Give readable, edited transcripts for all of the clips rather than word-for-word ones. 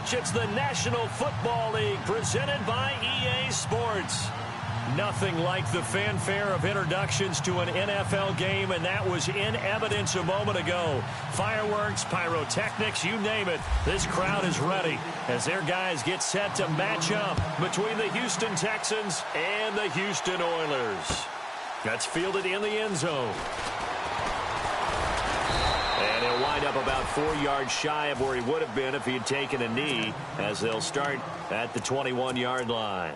watch. It's the National Football League presented by EA Sports. Nothing like the fanfare of introductions to an NFL game, and that was in evidence a moment ago. Fireworks, pyrotechnics, you name it. This crowd is ready as their guys get set to match up between the Houston Texans and the Houston Oilers. That's fielded in the end zone. And he'll wind up about 4 yards shy of where he would have been if he had taken a knee, as they'll start at the 21-yard line.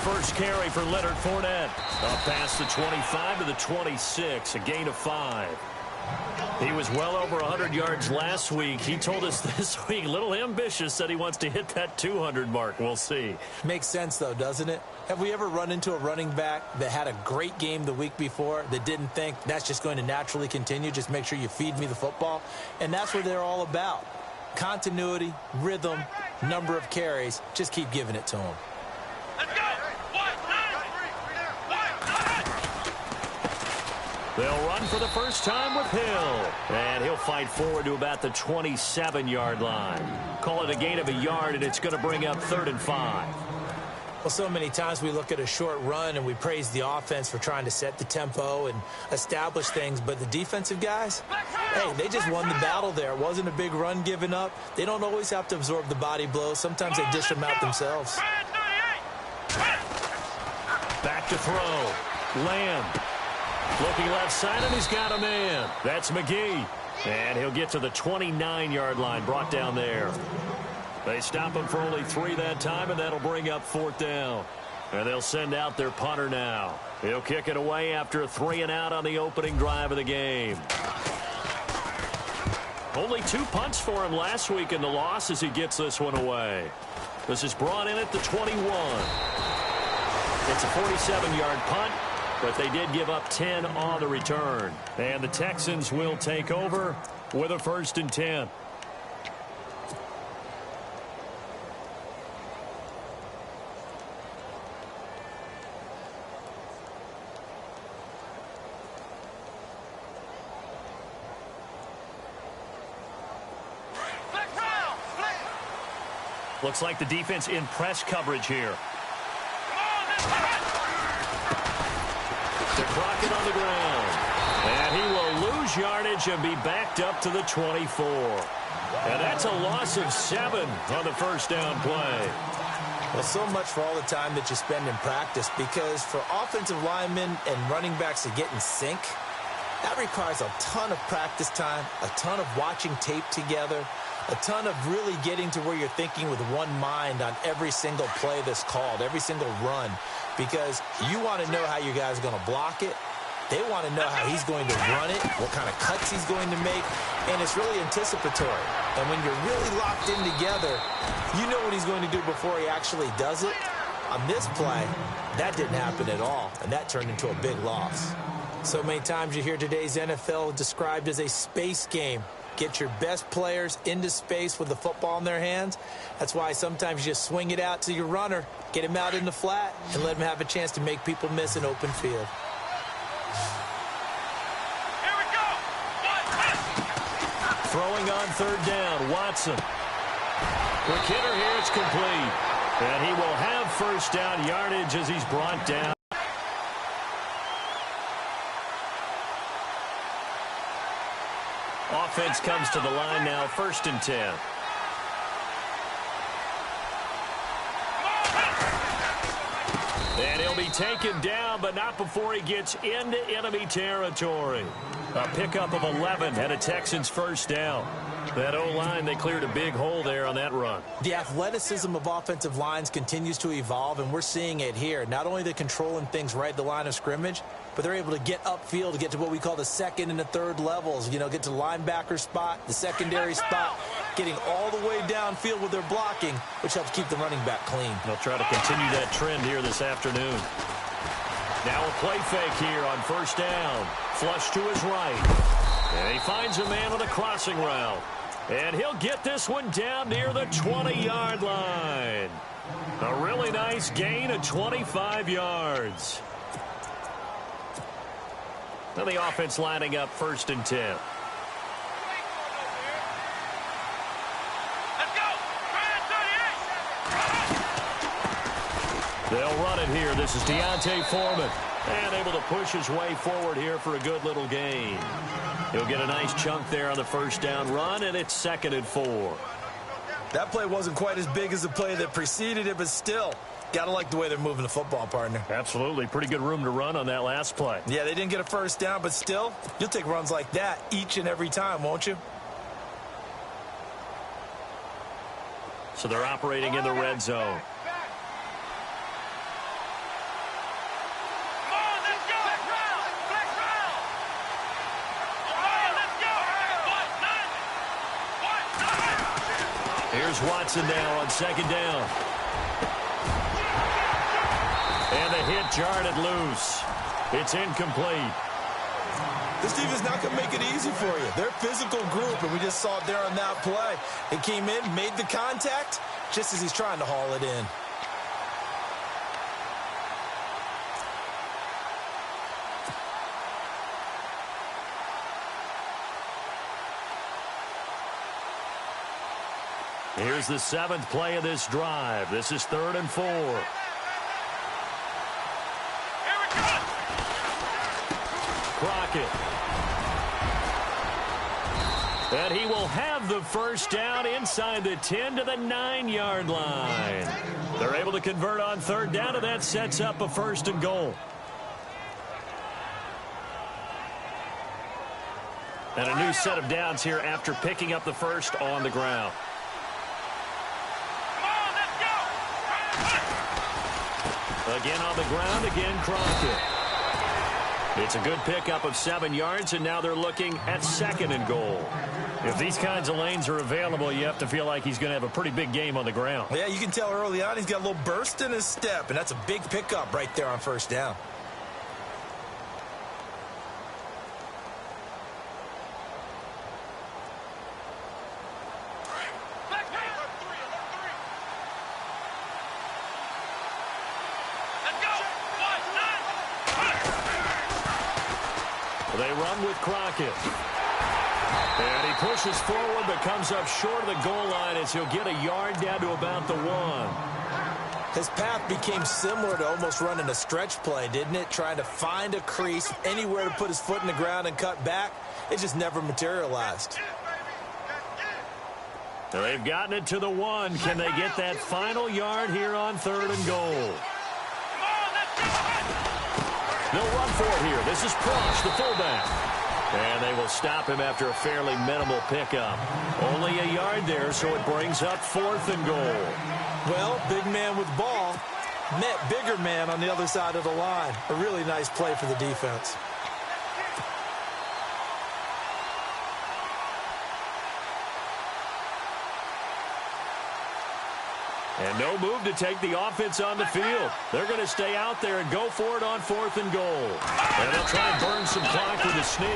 First carry for Leonard Fournette. Up past the 25 to the 26, a gain of 5. He was well over 100 yards last week. He told us this week, a little ambitious, said he wants to hit that 200 mark. We'll see. Makes sense, though, doesn't it? Have we ever run into a running back that had a great game the week before that didn't think that's just going to naturally continue? Just make sure you feed me the football. And that's what they're all about. Continuity, rhythm, number of carries. Just keep giving it to him. They'll run for the first time with Hill. And he'll fight forward to about the 27-yard line. Call it a gain of a yard, and it's going to bring up 3rd and 5. Well, so many times we look at a short run and we praise the offense for trying to set the tempo and establish things. But the defensive guys, hey, they just won the battle there. It wasn't a big run given up. They don't always have to absorb the body blows. Sometimes they dish them out themselves. Back to throw. Lamb. Looking left side, and he's got a man. That's McGee. And he'll get to the 29-yard line, brought down there. They stop him for only 3 that time, and that'll bring up 4th down. And they'll send out their punter now. He'll kick it away after a 3-and-out on the opening drive of the game. Only 2 punts for him last week in the loss as he gets this one away. This is brought in at the 21. It's a 47-yard punt, but they did give up 10 on the return. And the Texans will take over with a 1st and 10. Looks like the defense in press coverage here. To Crockett on the ground. And he will lose yardage and be backed up to the 24. And that's a loss of 7 on the first down play. Well, so much for all the time that you spend in practice, because for offensive linemen and running backs to get in sync, that requires a ton of practice time, a ton of watching tape together, a ton of really getting to where you're thinking with one mind on every single play that's called, every single run, because you want to know how your guy's going to block it. They want to know how he's going to run it, what kind of cuts he's going to make, and it's really anticipatory. And when you're really locked in together, you know what he's going to do before he actually does it. On this play, that didn't happen at all, and that turned into a big loss. So many times you hear today's NFL described as a space game. Get your best players into space with the football in their hands. That's why sometimes you just swing it out to your runner, get him out in the flat, and let him have a chance to make people miss an open field. Here we go. Throwing on 3rd down, Watson. Quick hitter here, it's complete. And he will have 1st down yardage as he's brought down. Offense comes to the line now, 1st and 10. And he'll be taken down, but not before he gets into enemy territory. A pickup of 11 and a Texans 1st down. That O-line, they cleared a big hole there on that run. The athleticism of offensive lines continues to evolve, and we're seeing it here. Not only they're controlling things right at the line of scrimmage, but they're able to get upfield to get to what we call the 2nd and the 3rd levels. You know, get to the linebacker spot, the secondary spot, getting all the way downfield with their blocking, which helps keep the running back clean. They'll try to continue that trend here this afternoon. Now a play fake here on 1st down. Flush to his right. And he finds a man on a crossing route. And he'll get this one down near the 20-yard line. A really nice gain of 25 yards. Now the offense lining up 1st and 10. They'll run it here. This is Deontay Foreman. And able to push his way forward here for a good little gain. He'll get a nice chunk there on the 1st down run, and it's 2nd and 4. That play wasn't quite as big as the play that preceded it, but still, got to like the way they're moving the football, partner. Absolutely. Pretty good room to run on that last play. Yeah, they didn't get a 1st down, but still, you'll take runs like that each and every time, won't you? So they're operating in the red zone. Here's Watson now on 2nd down. And the hit jarred it loose. It's incomplete. This defense not going to make it easy for you. They're a physical group, and we just saw it there on that play. It came in, made the contact, just as he's trying to haul it in. Here's the 7th play of this drive. This is 3rd and 4. Crockett. And he will have the 1st down inside the 10 to the 9-yard line. They're able to convert on 3rd down, and that sets up a 1st and goal. And a new set of downs here after picking up the 1st on the ground. Again on the ground, again Crockett. It's a good pickup of 7 yards, and now they're looking at 2nd and goal. If these kinds of lanes are available, you have to feel like he's going to have a pretty big game on the ground. Yeah, you can tell early on he's got a little burst in his step, and that's a big pickup right there on 1st down. They run with Crockett. And he pushes forward but comes up short of the goal line as he'll get a yard down to about the 1. His path became similar to almost running a stretch play, didn't it? Trying to find a crease, anywhere to put his foot in the ground and cut back. It just never materialized. They've gotten it to the 1. Can they get that final yard here on 3rd and goal? They'll run for it here. This is Prosh, the fullback. And they will stop him after a fairly minimal pickup. Only a yard there, so it brings up 4th and goal. Well, big man with ball met bigger man on the other side of the line. A really nice play for the defense. And no move to take the offense on the field. They're going to stay out there and go for it on 4th and goal. And they'll try and burn some clock with a sneak.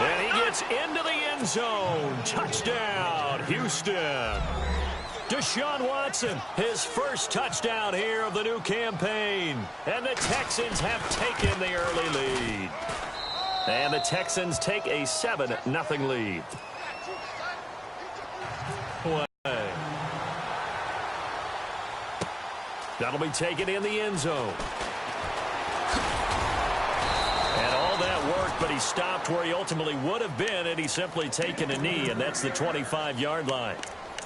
And he gets into the end zone. Touchdown, Houston. Deshaun Watson, his 1st touchdown here of the new campaign. And the Texans have taken the early lead. And the Texans take a 7-0 lead. That'll be taken in the end zone. And all that work, but he stopped where he ultimately would have been had he simply taken a knee, and that's the 25-yard line.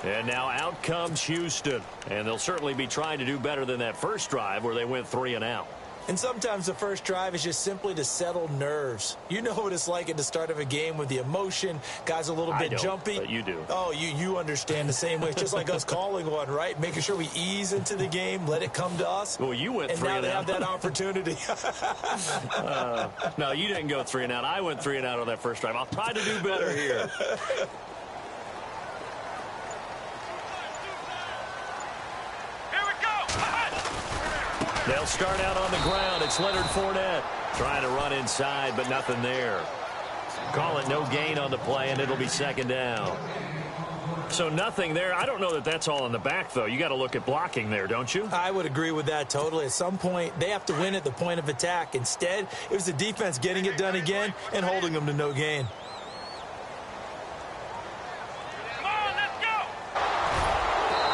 And now out comes Houston. And they'll certainly be trying to do better than that first drive where they went 3 and out. And sometimes the first drive is just simply to settle nerves. You know what it's like at the start of a game with the emotion. Guys a little bit jumpy. But you do. Oh, you understand the same way. It's just like us calling one, right? Making sure we ease into the game, let it come to us. Well, you went 3 and out. And now they have that opportunity. No, you didn't go 3 and out. I went 3 and out on that first drive. I'll try to do better here. They'll start out on the ground. It's Leonard Fournette trying to run inside, but nothing there. Call it no gain on the play, and it'll be second down. So nothing there. I don't know that that's all in the back, though. You got to look at blocking there, don't you? I would agree with that totally. At some point, they have to win at the point of attack. Instead, it was the defense getting it done again and holding them to no gain.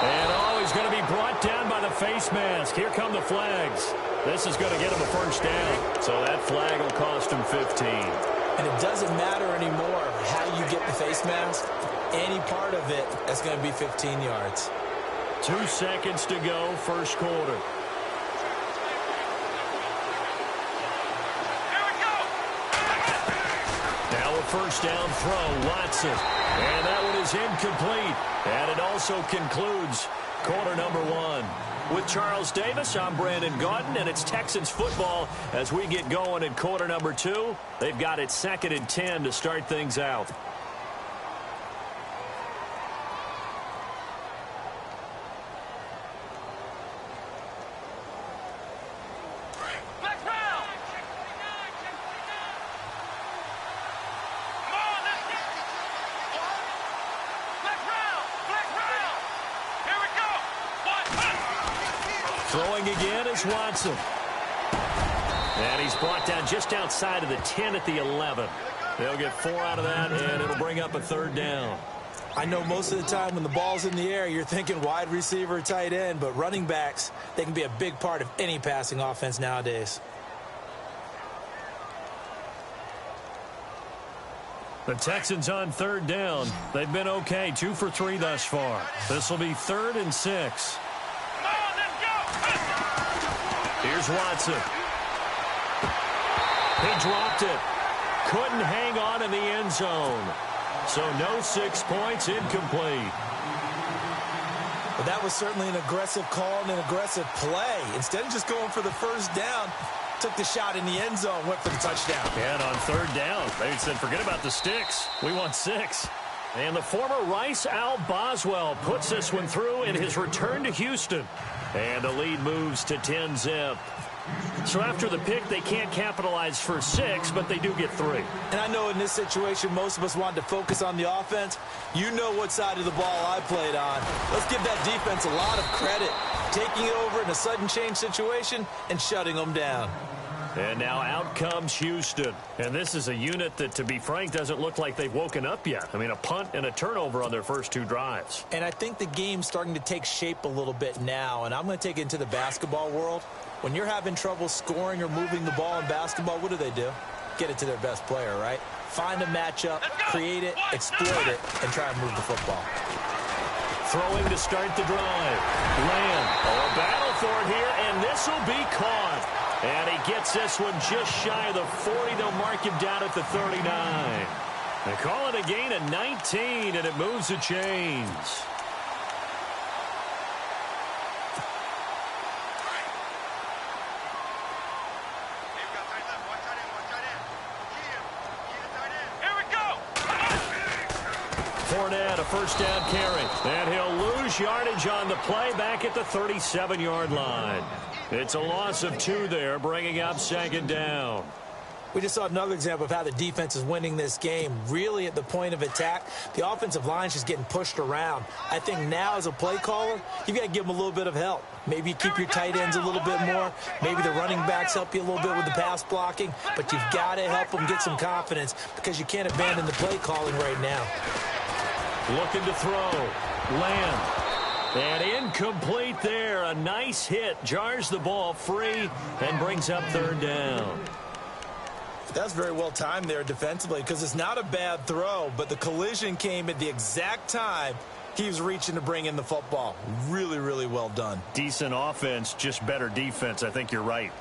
And always going to be brought down by the face mask. Here come the flags. This is going to get him a first down. So that flag will cost him 15. And it doesn't matter anymore how you get the face mask. Any part of it, that's going to be 15 yards. 2 seconds to go, first quarter. Here we go. Now a first down throw, Watson. And that one is incomplete. And it also concludes quarter number 1. With Charles Davis, I'm Brandon Gaudin, and it's Texans football as we get going in quarter number 2. They've got it 2nd and 10 to start things out. Throwing again is Watson. And he's brought down just outside of the 10 at the 11. They'll get 4 out of that, and it'll bring up a third down. I know most of the time when the ball's in the air, you're thinking wide receiver, tight end, but running backs, they can be a big part of any passing offense nowadays. The Texans on third down. They've been okay, 2 for 3 thus far. This will be 3rd and 6. Here's Watson. He dropped it. Couldn't hang on in the end zone. So no 6 points, incomplete. But that was certainly an aggressive call and an aggressive play. Instead of just going for the first down, took the shot in the end zone, went for the touchdown. And on third down, they said, forget about the sticks. We want 6. And the former Rice Al Boswell puts this one through in his return to Houston. And the lead moves to 10-zip. So after the pick, they can't capitalize for 6, but they do get 3. And I know in this situation, most of us wanted to focus on the offense. You know what side of the ball I played on. Let's give that defense a lot of credit. Taking it over in a sudden change situation and shutting them down. And now out comes Houston. And this is a unit that, to be frank, doesn't look like they've woken up yet. I mean, a punt and a turnover on their first 2 drives. And I think the game's starting to take shape a little bit now. And I'm going to take it into the basketball world. When you're having trouble scoring or moving the ball in basketball, what do? Get it to their best player, right? Find a matchup, create it, exploit it, and try and move the football. Throwing to start the drive. Lamb. A battle for it here, and this will be caught. And he gets this one just shy of the 40. They'll mark him down at the 39. They call it a gain of 19, and it moves the chains. Fournette, a first down carry. And he'll lose yardage on the play back at the 37-yard line. It's a loss of 2 there, bringing up second down. We just saw another example of how the defense is winning this game. Really at the point of attack, the offensive line's just getting pushed around. I think now as a play caller, you've got to give them a little bit of help. Maybe you keep your tight ends a little bit more. Maybe the running backs help you a little bit with the pass blocking. But you've got to help them get some confidence because you can't abandon the play calling right now. Looking to throw. Lamb. And incomplete there. A nice hit. Jars the ball free and brings up third down. That's very well timed there defensively because it's not a bad throw, but the collision came at the exact time he was reaching to bring in the football. Really, really well done. Decent offense, just better defense. I think you're right.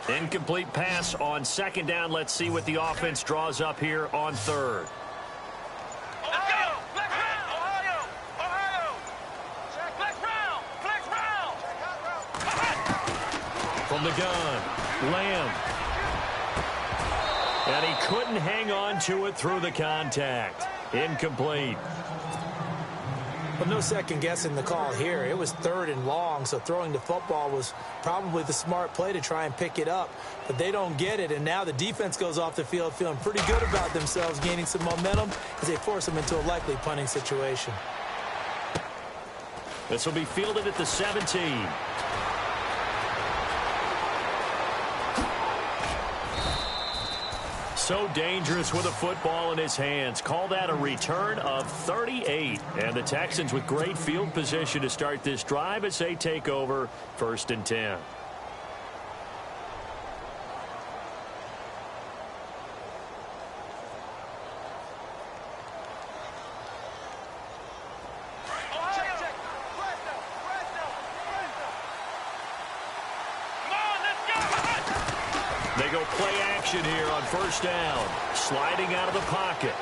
Incomplete pass on second down. Let's see what the offense draws up here on third. From the gun, Lamb. And he couldn't hang on to it through the contact. Incomplete. Well, no second guessing the call here. It was 3rd and long, so throwing the football was probably the smart play to try and pick it up. But they don't get it, and now the defense goes off the field feeling pretty good about themselves, gaining some momentum as they force them into a likely punting situation. This will be fielded at the 17. So dangerous with a football in his hands. Call that a return of 38. And the Texans with great field position to start this drive as they take over 1st and 10. They go play action here on 1st down. Sliding out of the pocket.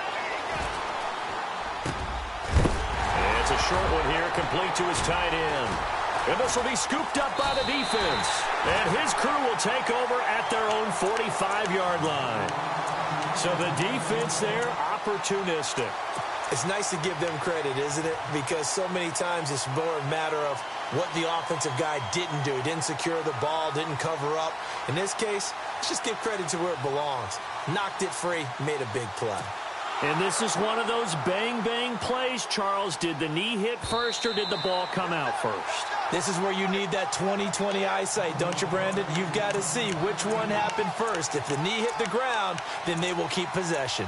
And it's a short one here, complete to his tight end. And this will be scooped up by the defense. And his crew will take over at their own 45-yard line. So the defense there, opportunistic. It's nice to give them credit, isn't it? Because so many times it's more a matter of what the offensive guy didn't do. He didn't secure the ball, didn't cover up. In this case, let's just give credit to where it belongs. Knocked it free, made a big play. And this is one of those bang-bang plays, Charles. Did the knee hit first or did the ball come out first? This is where you need that 20/20 eyesight, don't you, Brandon? You've got to see which one happened first. If the knee hit the ground, then they will keep possession.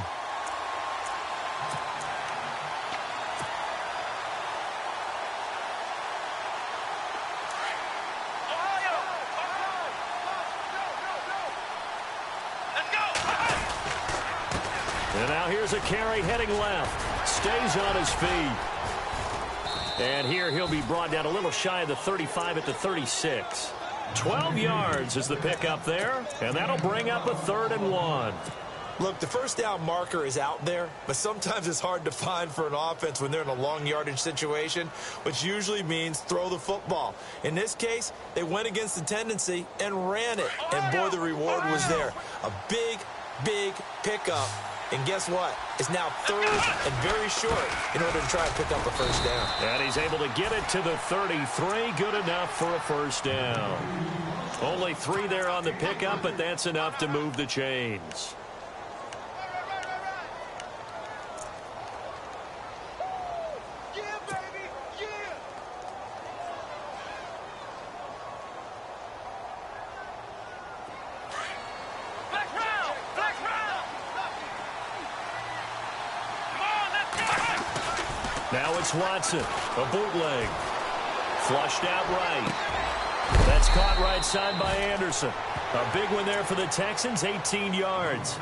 And now here's a carry heading left. Stays on his feet. And here he'll be brought down a little shy of the 35 at the 36. 12 yards is the pickup there. And that'll bring up a 3rd and 1. Look, the 1st down marker is out there, but sometimes it's hard to find for an offense when they're in a long yardage situation, which usually means throw the football. In this case, they went against the tendency and ran it. And boy, the reward was there. A big, big pickup. And guess what? It's now 3rd and very short in order to try and pick up a 1st down. And he's able to get it to the 33. Good enough for a 1st down. Only 3 there on the pickup, but that's enough to move the chains. Now it's Watson, a bootleg. Flushed out right. That's caught right side by Anderson. A big one there for the Texans, 18 yards.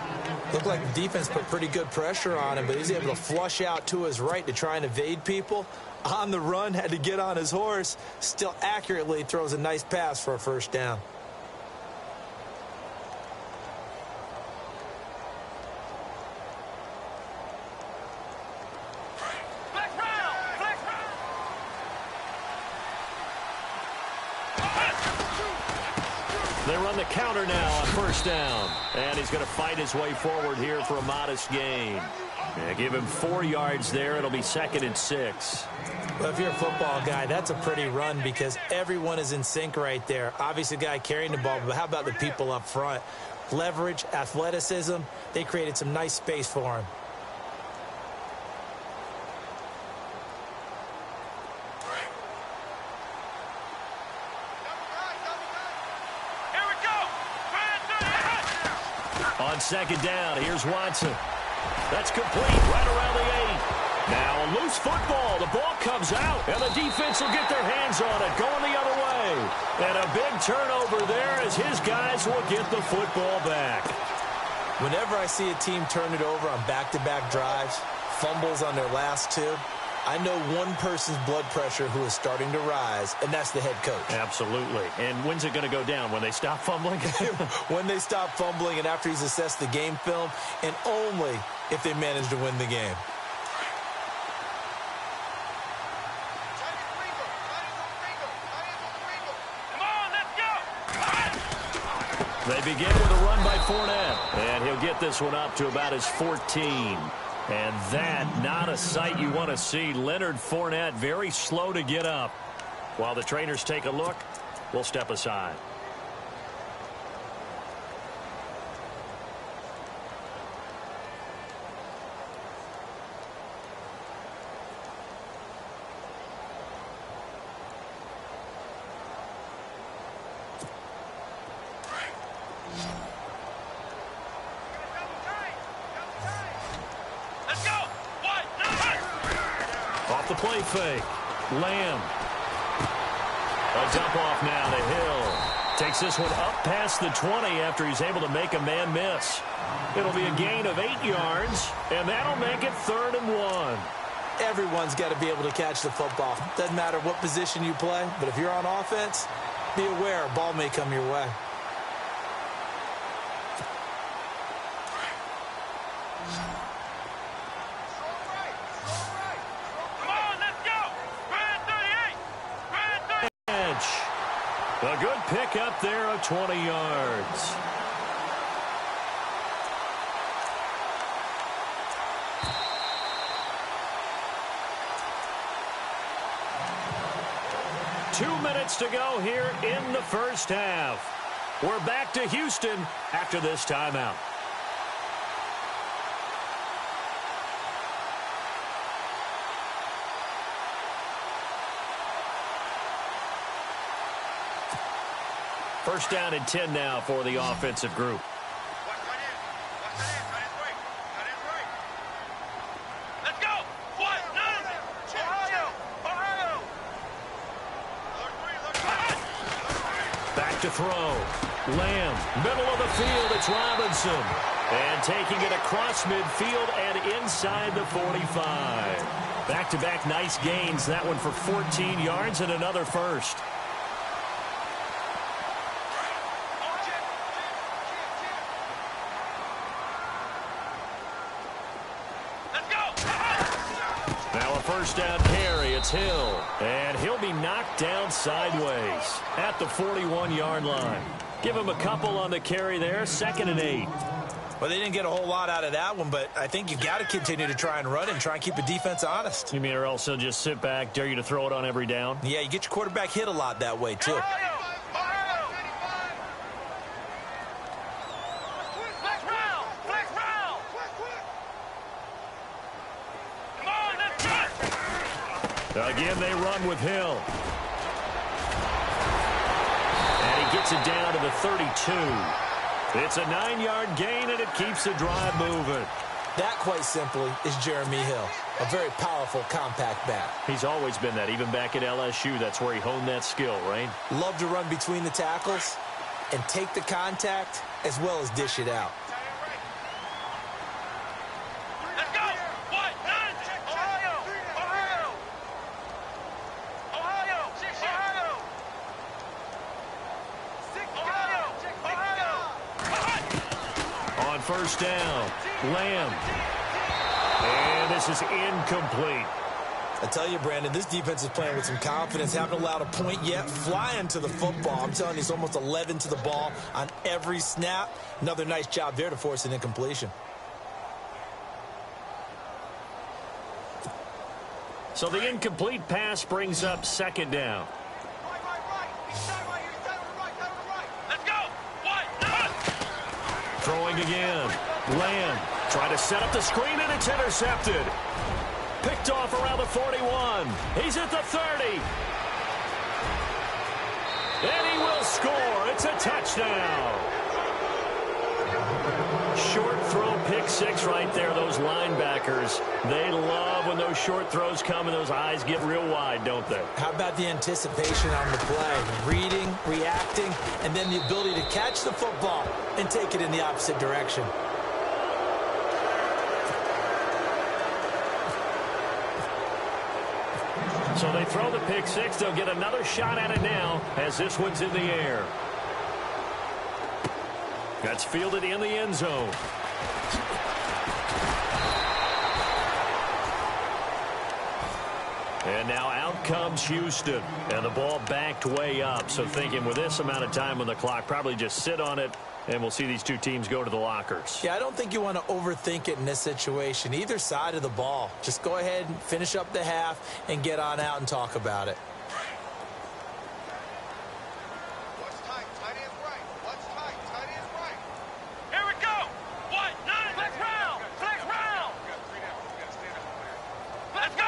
Looked like the defense put pretty good pressure on him, but he's able to flush out to his right to try and evade people. On the run, had to get on his horse. Still accurately throws a nice pass for a 1st down. They run the counter now on 1st down. And he's going to fight his way forward here for a modest gain. Yeah, give him 4 yards there. It'll be 2nd and 6. Well, if you're a football guy, that's a pretty run because everyone is in sync right there. Obviously, the guy carrying the ball, but how about the people up front? Leverage, athleticism, they created some nice space for him. On 2nd down, here's Watson. That's complete right around the 8. Now a loose football. The ball comes out, and the defense will get their hands on it, going the other way. And a big turnover there as his guys will get the football back. Whenever I see a team turn it over on back-to-back drives, fumbles on their last 2, I know one person's blood pressure who is starting to rise, and that's the head coach. Absolutely. And when's it going to go down? When they stop fumbling? When they stop fumbling and after he's assessed the game film, and only if they manage to win the game. They begin with a run by Fournette, and he'll get this one up to about his 14. And that, not a sight you want to see. Leonard Fournette very slow to get up. While the trainers take a look, we'll step aside. Off the play fake. Lamb. A dump off now to Hill. Takes this one up past the 20 after he's able to make a man miss. It'll be a gain of 8 yards, and that'll make it 3rd and 1. Everyone's got to be able to catch the football. Doesn't matter what position you play, but if you're on offense, be aware a ball may come your way. A good pick up there of 20 yards. Two minutes to go here in the first half. We're back to Houston after this timeout. First down and 10 now for the offensive group. Let's go. Back to throw. Lamb, middle of the field, it's Robinson. And taking it across midfield and inside the 45. Back-to-back nice gains. That one for 14 yards and another first. First down carry, it's Hill. And he'll be knocked down sideways at the 41-yard line. Give him a couple on the carry there, 2nd and 8. Well, they didn't get a whole lot out of that one, but I think you've got to continue to try and run and try and keep the defense honest. You mean or else he'll just sit back, dare you to throw it on every down? Yeah, you get your quarterback hit a lot that way, too. Again, they run with Hill. And he gets it down to the 32. It's a 9-yard gain, and it keeps the drive moving. That, quite simply, is Jeremy Hill. A very powerful, compact back. He's always been that. Even back at LSU, that's where he honed that skill, right? Love to run between the tackles and take the contact as well as dish it out. First down, Lamb. And this is incomplete. I tell you, Brandon, this defense is playing with some confidence. Haven't allowed a point yet. Flying to the football. I'm telling you, it's almost 11 to the ball on every snap. Another nice job there to force an incompletion. So the incomplete pass brings up 2nd down. Throwing again. Lamb trying to set up the screen, and it's intercepted. Picked off around the 41. He's at the 30. And he will score. It's a touchdown. Short throw, pick six right there. Those linebackers, they love when those short throws come and those eyes get real wide, don't they? How about the anticipation on the play? Reading, reacting, and then the ability to catch the football and take it in the opposite direction. So they throw the pick six. They'll get another shot at it now as this one's in the air. That's fielded in the end zone. And now out comes Houston. And the ball backed way up. So thinking with this amount of time on the clock, probably just sit on it And we'll see these two teams go to the lockers. Yeah, I don't think you want to overthink it in this situation. Either side of the ball. Just go ahead and finish up the half and get on out and talk about it. What's tight? Tight end right. What's tight? Tight end right. Here we go. What? Nine. Flex round. Flex round. We got 3 down. We got to stand up on there. Let's go.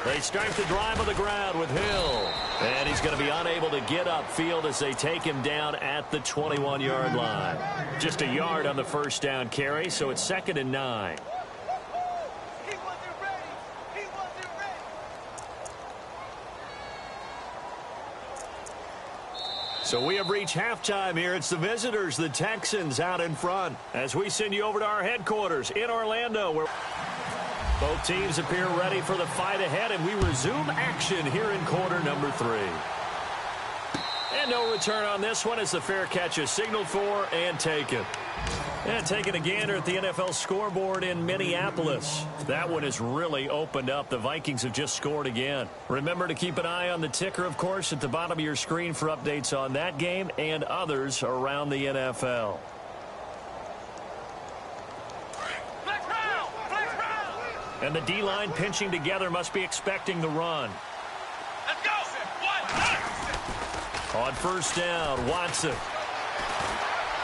They start the drive on the ground with Hill. And he's going to be unable to get upfield as they take him down at the 21-yard line. Just a yard on the first down carry, so it's 2nd and 9. He wasn't ready. He wasn't ready. So we have reached halftime here. It's the visitors, the Texans, out in front. As we send you over to our headquarters in Orlando, where both teams appear ready for the fight ahead, and we resume action here in quarter number 3. And no return on this one as the fair catch is signaled for and taken. And taking a gander at the NFL scoreboard in Minneapolis. That one has really opened up. The Vikings have just scored again. Remember to keep an eye on the ticker, of course, at the bottom of your screen for updates on that game and others around the NFL. And the D-line pinching together must be expecting the run. Let's go. On first down, Watson.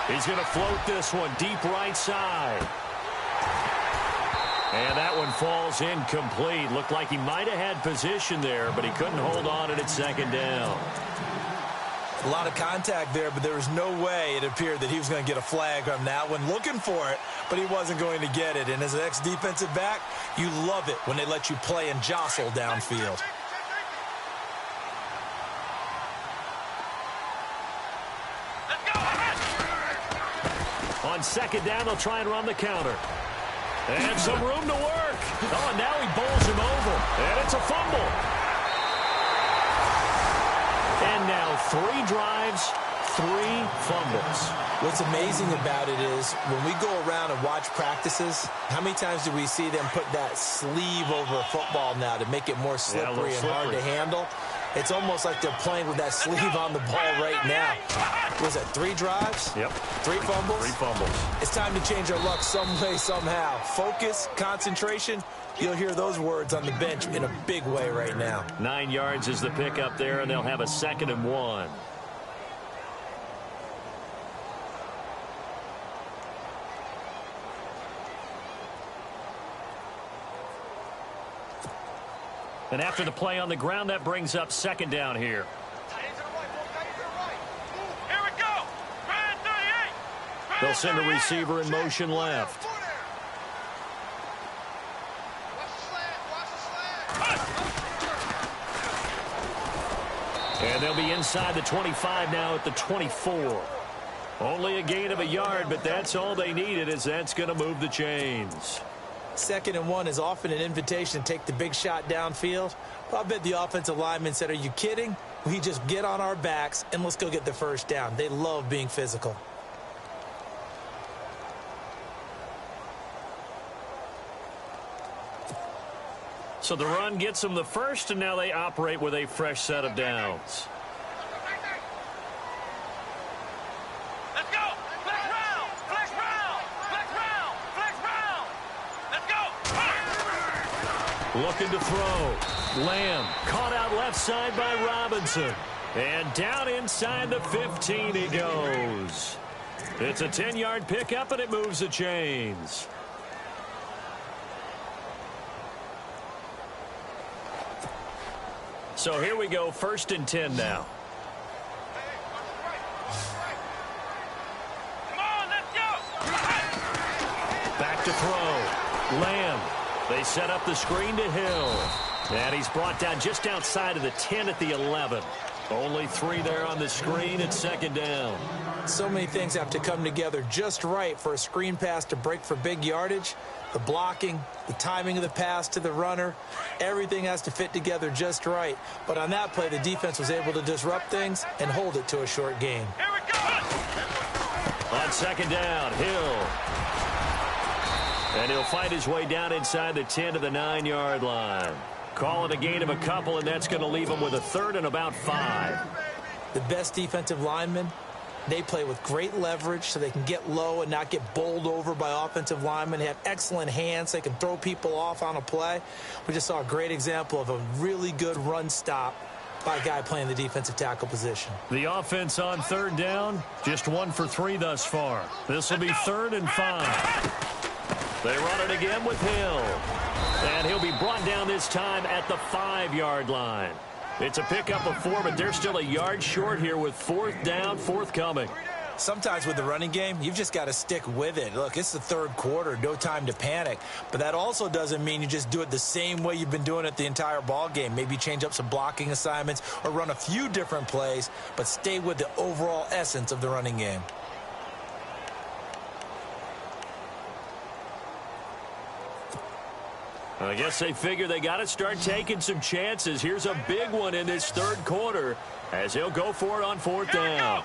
He's going to float this one deep right side. And that one falls incomplete. Looked like he might have had position there, but he couldn't hold on at 2nd down. A lot of contact there, but there was no way it appeared that he was going to get a flag on that one. Looking for it, but he wasn't going to get it. And as an ex-defensive back, you love it when they let you play and jostle downfield. On 2nd down, they'll try and run the counter. And some room to work. Oh, now he bowls him over. And it's a fumble. And now 3 drives, 3 fumbles. What's amazing about it is when we go around and watch practices, how many times do we see them put that sleeve over a football now to make it more slippery and hard to handle? It's almost like they're playing with that sleeve on the ball right now. Was it 3 drives? Yep. 3 fumbles? 3 fumbles. It's time to change our luck some way, somehow. Focus, concentration. You'll hear those words on the bench in a big way right now. 9 yards is the pickup there, and they'll have a 2nd and 1. And after the play on the ground, that brings up 2nd down here. Here we go. 38. They'll send a receiver in motion left. And they'll be inside the 25 now at the 24. Only a gain of a yard, but that's all they needed, as that's going to move the chains. 2nd and 1 is often an invitation to take the big shot downfield. Well, I bet the offensive lineman said, are you kidding? We just get on our backs and let's go get the first down. They love being physical. So the run gets them the first, and now they operate with a fresh set of downs. Let's go. Flex round. Flex round. Flex round. Flex round. Let's go. Looking to throw. Lamb caught out left side by Robinson. And down inside the 15 he goes. It's a 10-yard pickup, and it moves the chains. So here we go, 1st and 10 now. Come on, let's go. Back to throw. Lamb. They set up the screen to Hill. And he's brought down just outside of the 10 at the 11. Only 3 there on the screen at 2nd down. So many things have to come together just right for a screen pass to break for big yardage. The blocking, the timing of the pass to the runner, everything has to fit together just right. But on that play, the defense was able to disrupt things and hold it to a short gain. Here we go. On 2nd down, Hill. And he'll find his way down inside the 10 to the 9-yard line. Call it a gain of a couple, and that's going to leave him with a 3rd and about 5. The best defensive linemen They play with great leverage so they can get low and not get bowled over by offensive linemen. They have excellent hands. They can throw people off on a play. We just saw a great example of a really good run stop by a guy playing the defensive tackle position. The offense on third down, just 1 for 3 thus far. This will be 3rd and 5. They run it again with Hill. And he'll be brought down this time at the 5-yard line. It's a pickup of 4, but they're still a yard short here with 4th down, forthcoming. Sometimes with the running game, you've just got to stick with it. Look, it's the 3rd quarter, no time to panic. But that also doesn't mean you just do it the same way you've been doing it the entire ball game. Maybe change up some blocking assignments or run a few different plays, but stay with the overall essence of the running game. I guess they figure they got to start taking some chances. Here's a big one in this 3rd quarter as he'll go for it on 4th down.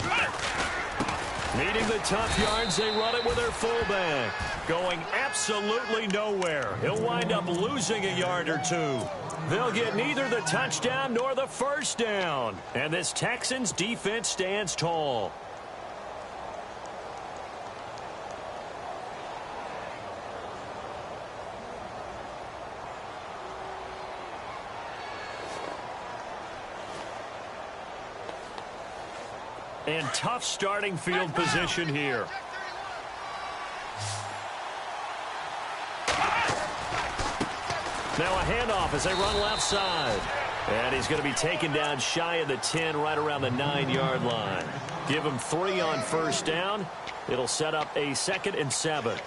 Needing the tough yards, they run it with their fullback. Going absolutely nowhere. He'll wind up losing a yard or 2. They'll get neither the touchdown nor the 1st down. And this Texans defense stands tall. And tough starting field position here. Now a handoff as they run left side. And he's going to be taken down shy of the 10, right around the 9-yard line. Give him 3 on 1st down. It'll set up a 2nd and 7.